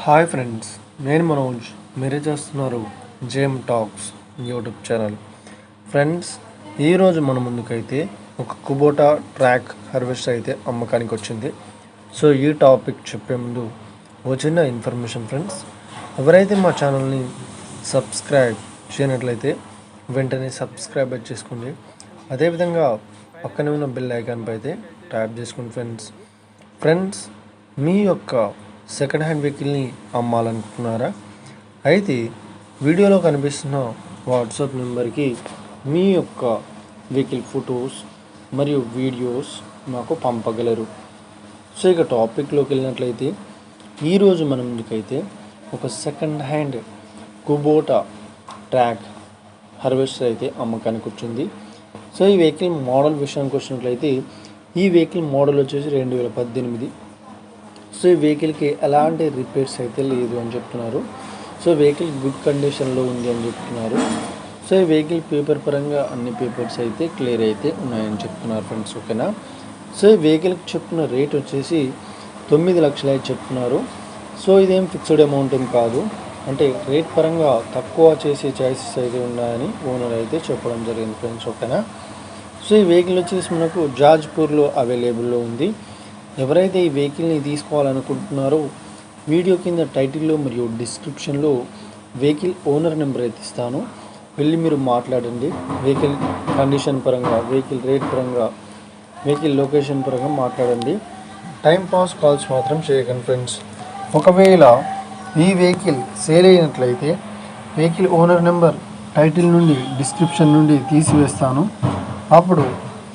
Hi friends, నేను మనోజ్. మీరే చేస్తున్నారు జేమ్ టాక్స్ యూట్యూబ్ ఛానల్. ఫ్రెండ్స్, ఈరోజు మన ముందుకైతే ఒక కుబోటా ట్రాక్ హార్వెస్టర్ అయితే అమ్మకానికి వచ్చింది. సో ఈ టాపిక్ చెప్పే ముందు ఒక చిన్న ఇన్ఫర్మేషన్ ఫ్రెండ్స్. ఎవరైతే మా ఛానల్ని సబ్స్క్రైబ్ చేయనట్లయితే వెంటనే సబ్స్క్రైబ్ చేసుకోండి. అదేవిధంగా పక్కనే ఉన్న బెల్ ఐకాన్పై అయితే ట్యాప్ చేసుకోండి ఫ్రెండ్స్. మీ యొక్క సెకండ్ హ్యాండ్ వెహికల్ని అమ్మాలనుకుంటున్నారా? అయితే వీడియోలో కనిపిస్తున్న వాట్సాప్ నెంబర్కి మీ యొక్క వెహికల్ ఫొటోస్ మరియు వీడియోస్ మాకు పంపగలరు. సో ఇక టాపిక్లోకి వెళ్ళినట్లయితే ఈరోజు మన ముందుకైతే ఒక second hand Kubota track harvester అయితే అమ్మకానికి వచ్చింది. సో ఈ వెహికల్ మోడల్ విషయానికి వచ్చినట్లయితే ఈ వెహికల్ మోడల్ వచ్చేసి 2018. సో ఈ వెహికల్కి ఎలాంటి రిపేర్స్ అయితే లేదు అని చెప్తున్నారు. సో వెహికల్ గుడ్ కండిషన్లో ఉంది అని చెప్తున్నారు. సో ఈ వెహికల్ పేపర్ పరంగా అన్ని పేపర్స్ అయితే క్లియర్ అయితే ఉన్నాయని చెప్తున్నారు ఫ్రెండ్స్. ఓకేనా? సో ఈ వెహికల్కి చెప్తున్న రేట్ వచ్చేసి 9 లక్షలు అయితే చెప్తున్నారు. సో ఇదేం ఫిక్స్డ్ అమౌంట్ ఏం కాదు, అంటే రేట్ పరంగా తక్కువ చేసే ఛాయిసెస్ అయితే ఉన్నాయని ఓనర్ అయితే చెప్పడం జరిగింది ఫ్రెండ్స్. ఓకేనా? సో ఈ వెహికల్ వచ్చేసి మనకు జాజ్పూర్లో అవైలబుల్లో ఉంది. ఎవరైతే ఈ వెహికల్ని తీసుకోవాలనుకుంటున్నారో వీడియో కింద టైటిల్లో మరియు డిస్క్రిప్షన్లో వెహికల్ ఓనర్ నెంబర్ అయితే ఇస్తాను. వెళ్ళి మీరు మాట్లాడండి. వెహికల్ కండిషన్ పరంగా, వెహికల్ రేట్ పరంగా, వెహికల్ లొకేషన్ పరంగా మాట్లాడండి. టైం పాస్ కాల్స్ మాత్రం చేయకండి ఫ్రెండ్స్. ఒకవేళ ఈ వెహికల్ సేల్ అయినట్లయితే వెహికల్ ఓనర్ నెంబర్ టైటిల్ నుండి డిస్క్రిప్షన్ నుండి తీసివేస్తాను. అప్పుడు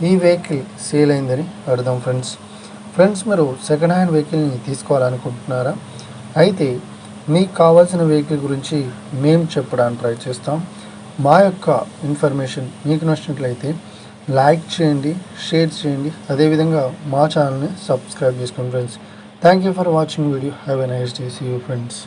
ఈ వెహికల్ సేల్ అయిందని అర్థం ఫ్రెండ్స్. మీరు సెకండ్ హ్యాండ్ వెహికల్ని తీసుకోవాలనుకుంటున్నారా? అయితే మీకు కావాల్సిన వెహికల్ గురించి మేము చెప్పడానికి ట్రై చేస్తాం. మా యొక్క ఇన్ఫర్మేషన్ మీకు నచ్చినట్లయితే లైక్ చేయండి, షేర్ చేయండి. అదేవిధంగా మా ఛానల్ని సబ్స్క్రైబ్ చేసుకోండి friends. Thank you for watching video. Have a nice day. See you friends.